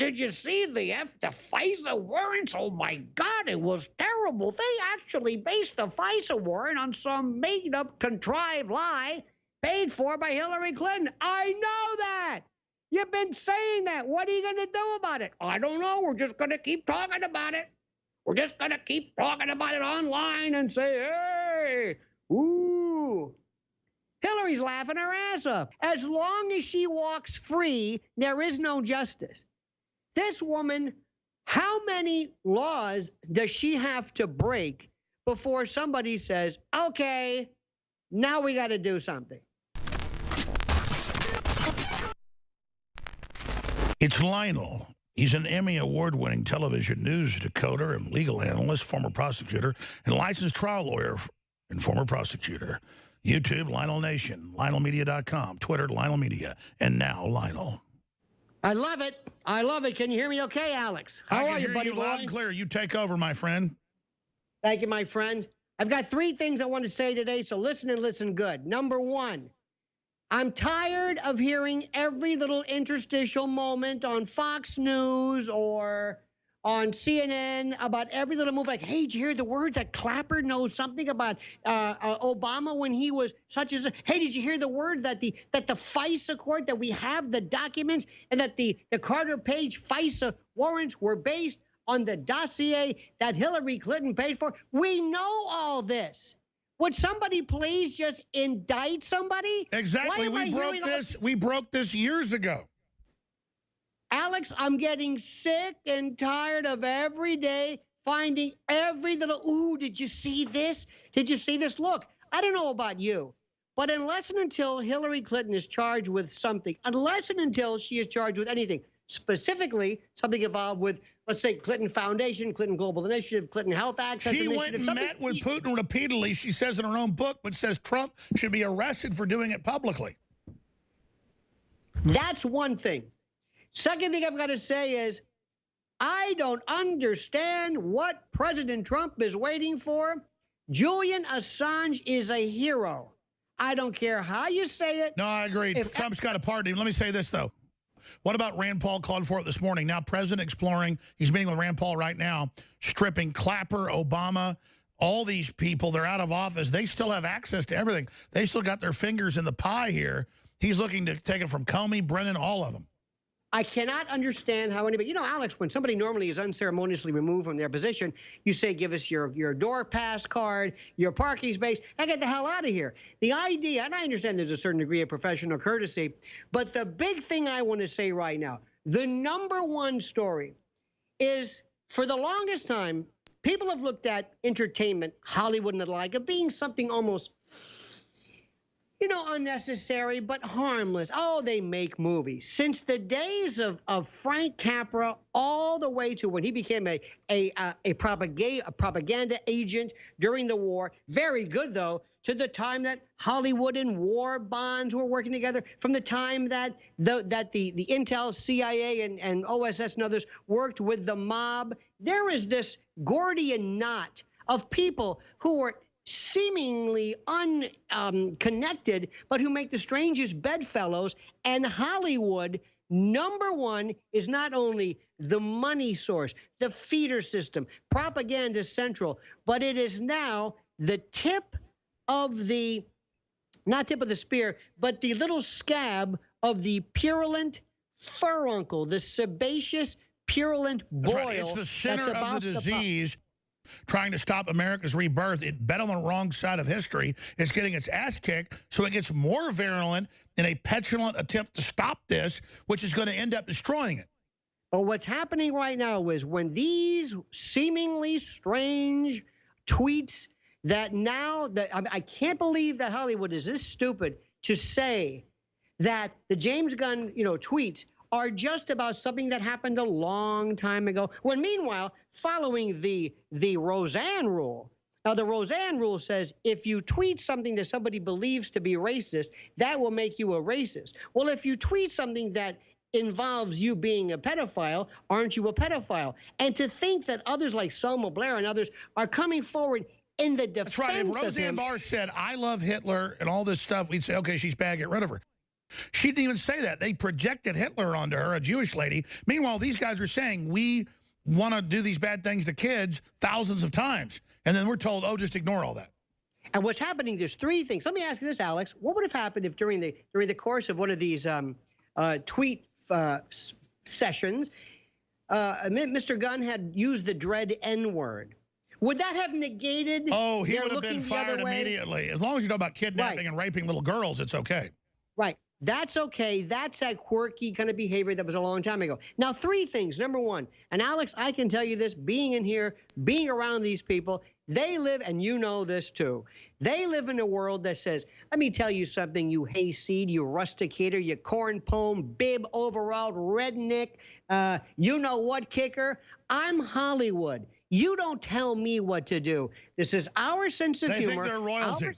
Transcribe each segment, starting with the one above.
Did you see the FISA warrants? Oh my God, it was terrible. They actually based the FISA warrant on some made-up, contrived lie paid for by Hillary Clinton. I know that. You've been saying that. What are you going to do about it? I don't know. We're just going to keep talking about it. We're just going to keep talking about it online and say, hey, ooh. Hillary's laughing her ass off. As long as she walks free, there is no justice. This woman, how many laws does she have to break before somebody says, okay, now we got to do something? It's Lionel. He's an Emmy award-winning television news decoder and legal analyst, former prosecutor, and licensed trial lawyer and former prosecutor. YouTube, Lionel Nation, LionelMedia.com, Twitter, Lionel Media, and now Lionel. I love it. I love it. Can you hear me okay, Alex? How are you, buddy boy? Loud and clear. You take over, my friend. Thank you, my friend. I've got 3 things I want to say today, so listen and listen good. Number 1, I'm tired of hearing every little interstitial moment on Fox News or on CNN about every little move. Like, hey, did you hear the word that Clapper knows something about Obama when he was such as? Hey, did you hear the word that the FISA court, that we have the documents, and that the Carter Page FISA warrants were based on the dossier that Hillary Clinton paid for? We know all this. Would somebody please just indict somebody? Exactly. We broke this years ago. Alex, I'm getting sick and tired of every day finding every little, ooh, did you see this? Did you see this? Look, I don't know about you, but unless and until Hillary Clinton is charged with something, unless and until she is charged with anything, specifically something involved with, let's say, Clinton Foundation, Clinton Global Initiative, Clinton Health Access Initiative. She went and met with Putin repeatedly, she says in her own book, but says Trump should be arrested for doing it publicly. That's one thing. Second thing I've got to say is, I don't understand what President Trump is waiting for. Julian Assange is a hero. I don't care how you say it. No, I agree. Trump's got a party. Let me say this, though. What about Rand Paul called for it this morning? Now, President exploring, he's meeting with Rand Paul right now, stripping Clapper, Obama, all these people. They're out of office. They still have access to everything. They still got their fingers in the pie here. He's looking to take it from Comey, Brennan, all of them. I cannot understand how anybody, you know, Alex, when somebody normally is unceremoniously removed from their position, you say, give us your door pass card, your parking space, and get the hell out of here. The idea, and I understand there's a certain degree of professional courtesy, but the big thing I want to say right now, the #1 story is, for the longest time, people have looked at entertainment, Hollywood and the like, of being something almost, you know, unnecessary, but harmless. Oh, they make movies. Since the days of Frank Capra all the way to when he became a propaganda agent during the war, very good, though, to the time that Hollywood and war bonds were working together, from the time that the Intel, CIA, and OSS and others worked with the mob. There is this Gordian knot of people who were seemingly unconnected, but who make the strangest bedfellows. And Hollywood, #1, is not only the money source, the feeder system, propaganda central, but it is now the tip of the, not tip of the spear, but the little scab of the purulent furuncle, the sebaceous, purulent boil. That's right. It's the center of the disease. Trying to stop America's rebirth. It bet on the wrong side of history. It's getting its ass kicked, so it gets more virulent in a petulant attempt to stop this, which is going to end up destroying it. But what's happening right now is when these seemingly strange tweets that now, that I can't believe that Hollywood is this stupid to say that the James Gunn, you know, tweets are just about something that happened a long time ago, when meanwhile, following the Roseanne rule. Now, the Roseanne rule says if you tweet something that somebody believes to be racist, that will make you a racist. Well, if you tweet something that involves you being a pedophile, aren't you a pedophile? And to think that others like Selma Blair and others are coming forward in the defense of him. That's right. If Roseanne Barr said, I love Hitler and all this stuff, we'd say, okay, she's bad, get rid of her. She didn't even say that. They projected Hitler onto her, a Jewish lady. Meanwhile, these guys are saying we want to do these bad things to kids thousands of times. And then we're told, oh, just ignore all that. And what's happening, there's three things. Let me ask you this, Alex. What would have happened if during the course of one of these tweet sessions, Mr. Gunn had used the dread N-word? Would that have negated? Oh, he would have been fired immediately. As long as you know about kidnapping and raping little girls, it's okay. Right. That's okay. That's that quirky kind of behavior that was a long time ago. Now, three things. Number one, and Alex, I can tell you this, being in here, being around these people, they live, and you know this too, they live in a world that says, let me tell you something, you hayseed, you rusticator, you corn pone, bib overall, redneck, you know what kicker? I'm Hollywood. You don't tell me what to do. This is our sense of humor. They think they're royalty.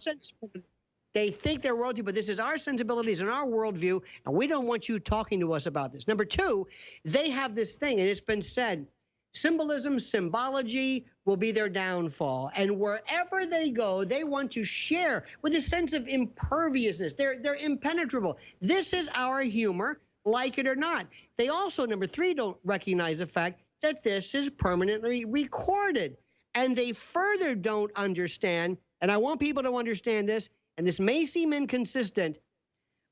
They think they're royalty, but this is our sensibilities and our worldview, and we don't want you talking to us about this. Number two, they have this thing, and it's been said, symbolism, symbology will be their downfall. And wherever they go, they want to share with a sense of imperviousness. They're impenetrable. This is our humor, like it or not. They also, number three, don't recognize the fact that this is permanently recorded. And they further don't understand, and I want people to understand this, and this may seem inconsistent,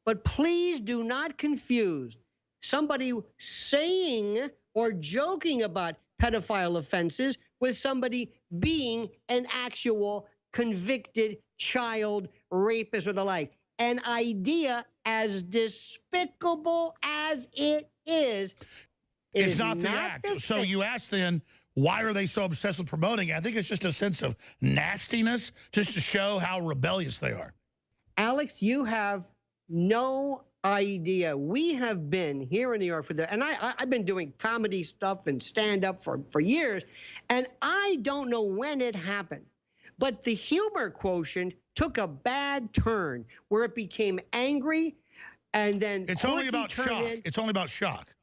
but please do not confuse somebody saying or joking about pedophile offenses with somebody being an actual convicted child rapist or the like. An idea as despicable as it is it's not the act. So you ask then, why are they so obsessed with promoting it? I think it's just a sense of nastiness, just to show how rebellious they are. Alex, you have no idea. We have been here in New York and I've been doing comedy stuff and stand-up for years, and I don't know when it happened, but the humor quotient took a bad turn where it became angry, and then it's only about shock. It's only about shock.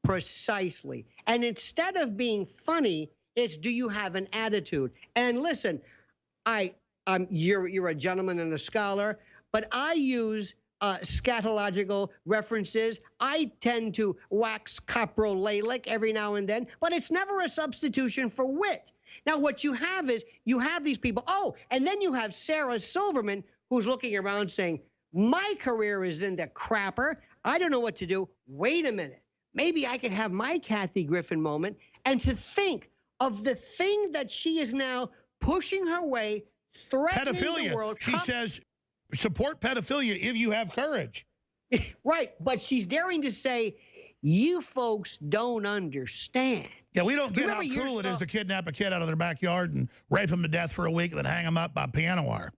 Precisely. And instead of being funny, it's, do you have an attitude? And listen, you're a gentleman and a scholar, but I use scatological references. I tend to wax coprolalic every now and then, but it's never a substitution for wit. Now, what you have is, you have these people. Oh, and then you have Sarah Silverman, who's looking around saying, my career is in the crapper. I don't know what to do. Wait a minute. Maybe I could have my Kathy Griffin moment. And to think of the thing that she is now pushing her way, threatening pedophilia. The world. She says, support pedophilia if you have courage. Right, but she's daring to say, you folks don't understand. Yeah, we don't get how cool it is to kidnap a kid out of their backyard and rape him to death for a week and then hang him up by piano wire.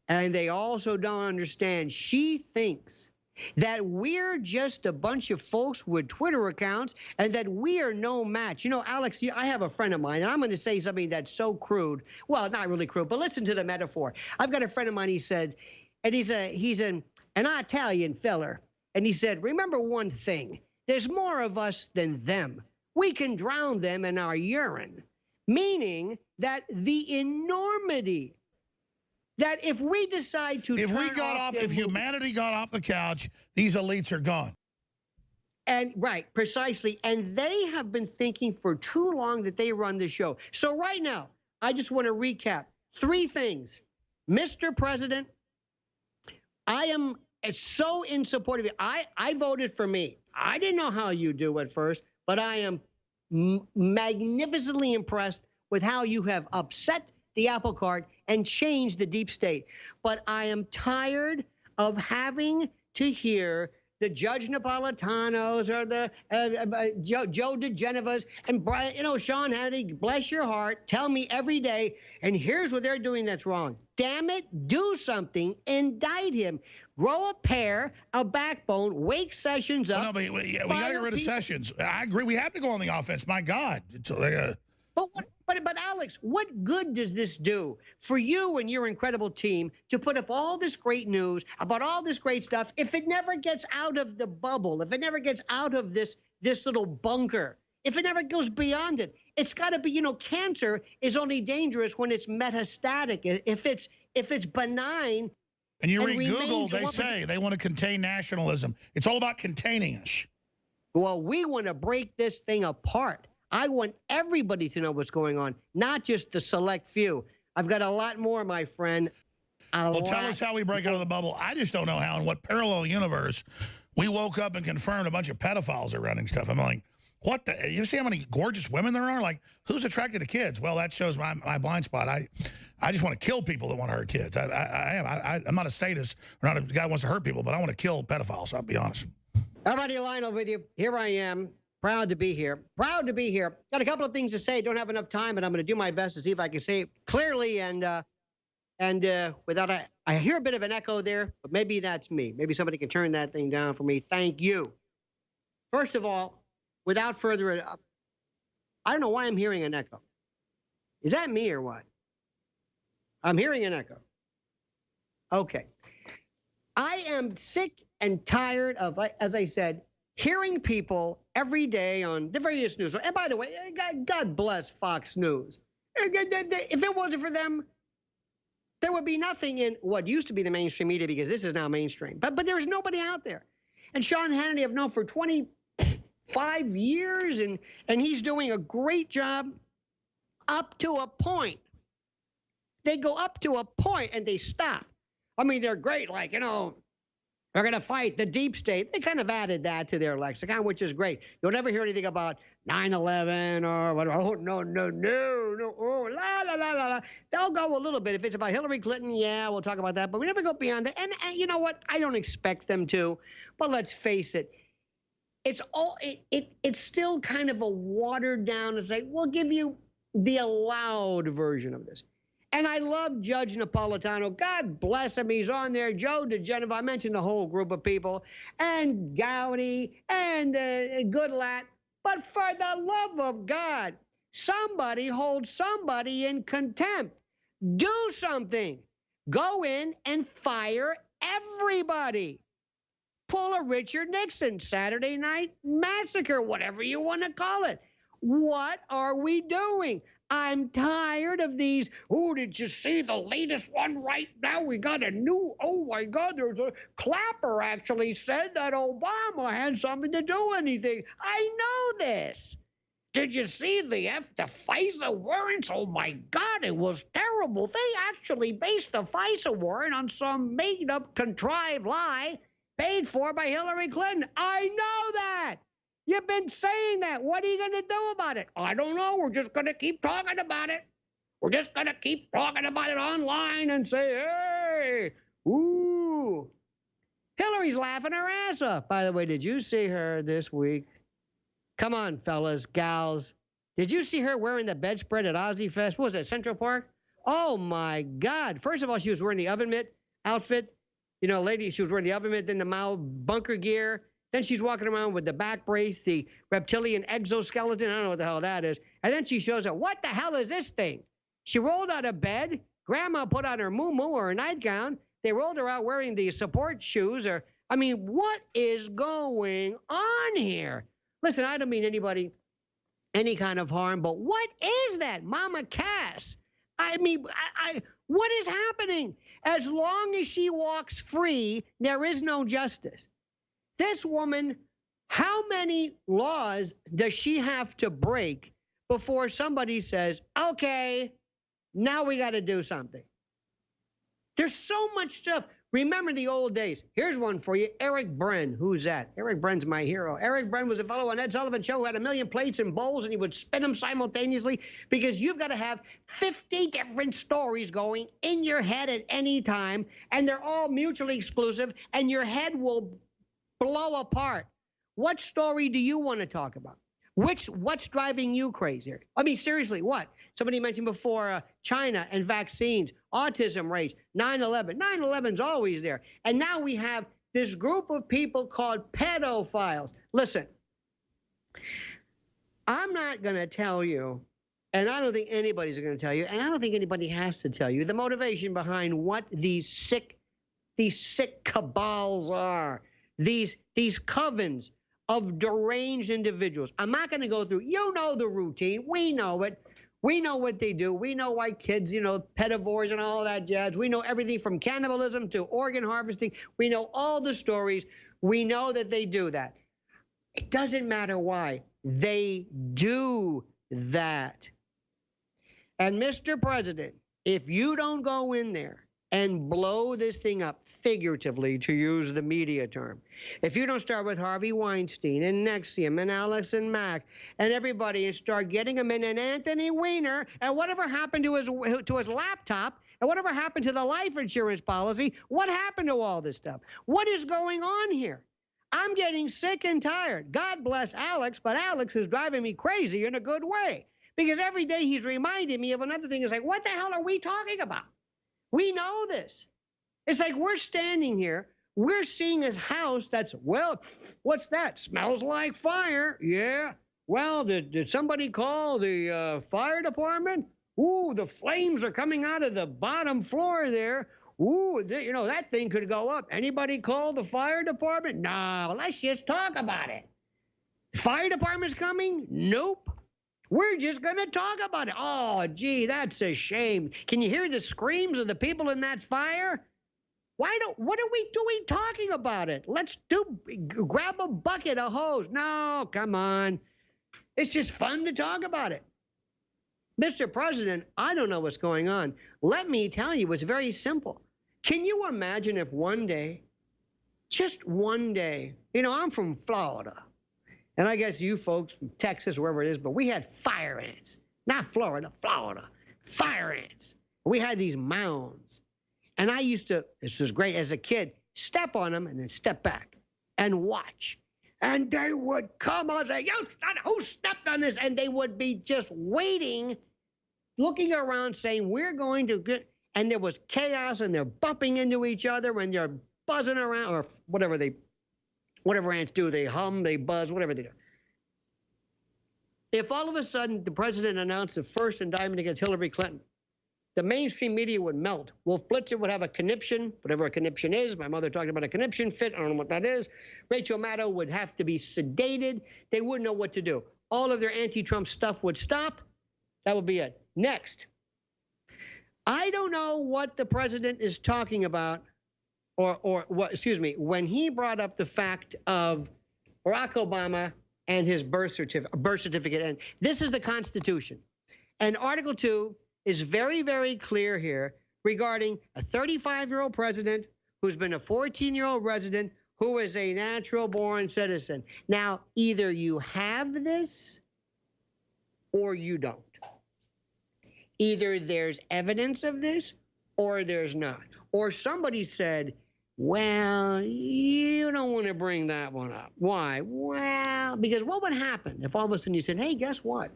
And they also don't understand. She thinks that we're just a bunch of folks with Twitter accounts and that we are no match. You know, Alex, I have a friend of mine, and I'm going to say something that's so crude. Well, not really crude, but listen to the metaphor. I've got a friend of mine, he said, and he's an Italian feller, and he said, remember one thing, there's more of us than them. We can drown them in our urine, meaning that the enormity that if we decide to if humanity got off the couch, these elites are gone. And right, precisely. And they have been thinking for too long that they run the show. So right now, I just want to recap three things. Mr. President, I am so in support of you. I voted for me. I didn't know how you do at first, but I am magnificently impressed with how you have upset the apple cart and changed the deep state. But I am tired of having to hear the Judge Napolitanos or the Joe DeGenevas and Brian, Sean Hannity, bless your heart, tell me every day, and here's what they're doing that's wrong. Damn it, do something, indict him. Grow a pair, a backbone, wake Sessions up. Well, no, but we got to get rid of Sessions. I agree. We have to go on the offense. My God. But Alex, what good does this do for you and your incredible team to put up all this great news about all this great stuff if it never gets out of the bubble, if it never gets out of this little bunker, if it never goes beyond it? It's got to be, cancer is only dangerous when it's metastatic. If it's benign, And you read remains Google, they one- say they want to contain nationalism. It's all about containing us. Well, we want to break this thing apart. I want everybody to know what's going on, not just the select few. I've got a lot more, my friend. Well, tell us how we break out of the bubble. I just don't know how, in what parallel universe we woke up and confirmed a bunch of pedophiles are running stuff. I'm like, what the? You see how many gorgeous women there are? Like, who's attracted to kids? Well, that shows my blind spot. I just want to kill people that want to hurt kids. I'm not a sadist or not a guy who wants to hurt people, but I want to kill pedophiles, I'll be honest. Everybody, Lionel with you. Here I am. Proud to be here. Proud to be here. Got a couple of things to say. Don't have enough time, but I'm going to do my best to see if I can say it clearly and without I hear a bit of an echo there, but maybe that's me. Maybe somebody can turn that thing down for me. Thank you. First of all, without further ado, I don't know why I'm hearing an echo. Is that me or what? I'm hearing an echo. Okay. I am sick and tired of, as I said, hearing people every day on the various news. And by the way, God bless Fox News. If it wasn't for them, there would be nothing in what used to be the mainstream media, because this is now mainstream. But there's nobody out there. And Sean Hannity I've known for 25 years, and he's doing a great job up to a point. They go up to a point and they stop. I mean, they're great, like, they're going to fight the deep state. They kind of added that to their lexicon, which is great. You'll never hear anything about 9/11 or whatever. Oh, no. Oh, la, la, la, la, la. They'll go a little bit. If it's about Hillary Clinton, yeah, we'll talk about that. But we never go beyond that. And you know what? I don't expect them to. But let's face it. It's still kind of a watered down. It's like, we'll give you the allowed version of this. And I love Judge Napolitano. God bless him. He's on there. Joe DeGenevieve. I mentioned a whole group of people. And Gowdy and Goodlatte. But for the love of God, somebody hold somebody in contempt. Do something. Go in and fire everybody. Pull a Richard Nixon, Saturday Night Massacre, whatever you want to call it. What are we doing? I'm tired of these. Oh, did you see the latest one right now? We got a new, oh my God, there's a Clapper actually said that Obama had something to do anything. I know this. Did you see the FISA warrants? Oh my God, it was terrible. They actually based the FISA warrant on some made up, contrived lie paid for by Hillary Clinton. I know that. You've been saying that. What are you going to do about it? I don't know. We're just going to keep talking about it. We're just going to keep talking about it online and say, hey, ooh. Hillary's laughing her ass off. By the way, did you see her this week? Come on, fellas, gals. Did you see her wearing the bedspread at Ozzy Fest? What was it, Central Park? Oh, my God. First of all, she was wearing the oven mitt outfit. Lady, she was wearing the oven mitt, then the Mao bunker gear. Then she's walking around with the back brace, the reptilian exoskeleton. I don't know what the hell that is. And then she shows up. What the hell is this thing? She rolled out of bed. Grandma put on her muumuu or her nightgown. They rolled her out wearing the support shoes. What is going on here? Listen, I don't mean anybody any kind of harm, but what is that? Mama Cass. What is happening? As long as she walks free, there is no justice. This woman, how many laws does she have to break before somebody says, okay, now we got to do something? There's so much stuff. Remember the old days. Here's one for you. Eric Bren. Who's that? Eric Bren's my hero. Eric Bren was a fellow on Ed Sullivan Show who had 1 million plates and bowls, and he would spin them simultaneously, because you've got to have 50 different stories going in your head at any time, and they're all mutually exclusive, and your head will blow apart. What story do you want to talk about? What's driving you crazy? I mean, seriously, what? Somebody mentioned before China and vaccines, autism rates, 9/11. 9/11's always there. And now we have this group of people called pedophiles. Listen, I'm not going to tell you, and I don't think anybody's going to tell you, and I don't think anybody has to tell you the motivation behind what these sick cabals are. These covens of deranged individuals. I'm not going to go through, the routine. We know it. We know what they do. We know why kids, pedivores and all that jazz. We know everything from cannibalism to organ harvesting. We know all the stories. We know that they do that. It doesn't matter why. They do that. And Mr. President, if you don't go in there and blow this thing up figuratively, to use the media term, if you don't start with Harvey Weinstein and Nexium and Alex and Mac and everybody and start getting them in, and Anthony Weiner, and whatever happened to his laptop, and whatever happened to the life insurance policy, what happened to all this stuff? What is going on here? I'm getting sick and tired. God bless Alex, but Alex is driving me crazy in a good way, because every day he's reminding me of another thing. It's like, what the hell are we talking about? We know this. It's like we're standing here, we're seeing this house that's, well, what's that? Smells like fire. Yeah. Well, did somebody call the fire department? Ooh, the flames are coming out of the bottom floor there. Ooh, that thing could go up. Anybody call the fire department? No, let's just talk about it. Fire department's coming? Nope. We're just going to talk about it. Oh, gee, that's a shame. Can you hear the screams of the people in that fire? What are we doing talking about it? Let's grab a bucket, a hose. No, come on. It's just fun to talk about it. Mr. President, I don't know what's going on. Let me tell you, it's very simple. Can you imagine if one day, just one day, I'm from Florida, and I guess you folks from Texas, wherever it is, but we had fire ants. Not Florida, Florida. Fire ants. We had these mounds. And I used to, this was great, as a kid, step on them and then step back and watch. And they would come on and say, who stepped on this? And they would be just waiting, looking around saying, we're going to get, and there was chaos and they're bumping into each other and they're buzzing around, or whatever ants do, they hum, they buzz, whatever they do. If all of a sudden the president announced the first indictment against Hillary Clinton, the mainstream media would melt. Wolf Blitzer would have a conniption, whatever a conniption is. My mother talked about a conniption fit. I don't know what that is. Rachel Maddow would have to be sedated. They wouldn't know what to do. All of their anti-Trump stuff would stop. That would be it. Next. I don't know what the president is talking about, or what, excuse me, when he brought up the fact of Barack Obama and his birth certificate. And this is the Constitution. And Article 2 is very, very clear here regarding a 35-year-old president who's been a 14-year-old resident who is a natural-born citizen. Now, either you have this or you don't. Either there's evidence of this or there's not. Or somebody said, well, you don't want to bring that one up. Why? Well, because what would happen if all of a sudden you said, hey, guess what?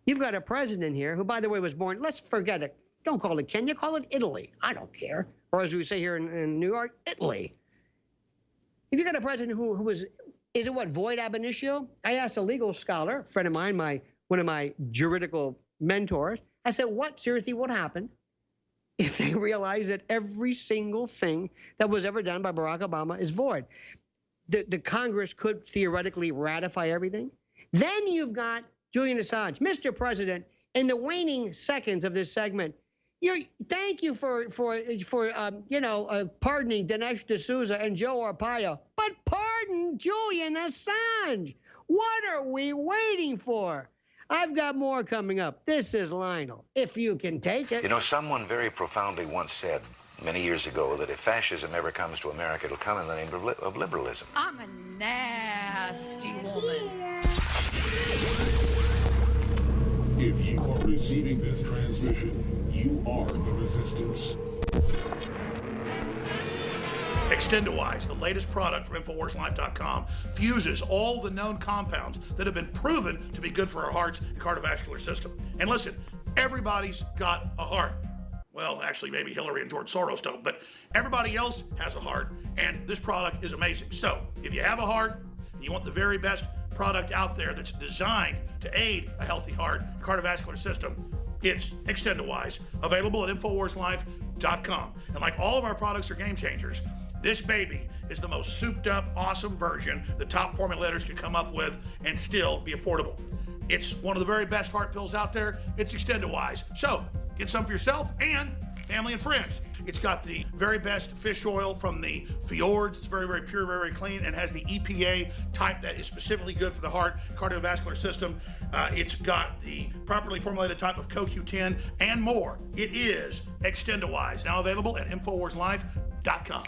You've got a president here who, by the way, was born, let's forget it. Don't call it Kenya, call it Italy. I don't care. Or as we say here in New York, Italy. If you got a president who was, is it what, void ab initio? I asked a legal scholar, a friend of mine, one of my juridical mentors, I said, seriously, what happened if they realized that every single thing that was ever done by Barack Obama is void? The Congress could theoretically ratify everything. Then you've got Julian Assange. Mr. President, in the waning seconds of this segment, thank you for pardoning Dinesh D'Souza and Joe Arpaio, but pardon Julian Assange. What are we waiting for? I've got more coming up. This is Lionel, if you can take it. You know, someone very profoundly once said many years ago that if fascism ever comes to America, it'll come in the name of liberalism. I'm a nasty woman. If you are receiving this transmission, you are the resistance. Extendowise, the latest product from InfoWarsLife.com, fuses all the known compounds that have been proven to be good for our hearts and cardiovascular system. And listen, everybody's got a heart. Well, actually, maybe Hillary and George Soros don't, but everybody else has a heart, and this product is amazing. So, if you have a heart and you want the very best product out there that's designed to aid a healthy heart, cardiovascular system, it's Extendowise, available at InfoWarsLife.com. And like all of our products are game changers, this baby is the most souped up, awesome version the top formulators could come up with and still be affordable. It's one of the very best heart pills out there. It's Extendawise. So get some for yourself and family and friends. It's got the very best fish oil from the fjords. It's very, very pure, very, very clean, and has the EPA type that is specifically good for the heart, cardiovascular system. It's got the properly formulated type of CoQ10 and more. It is Extendawise, now available at InfoWarsLife.com.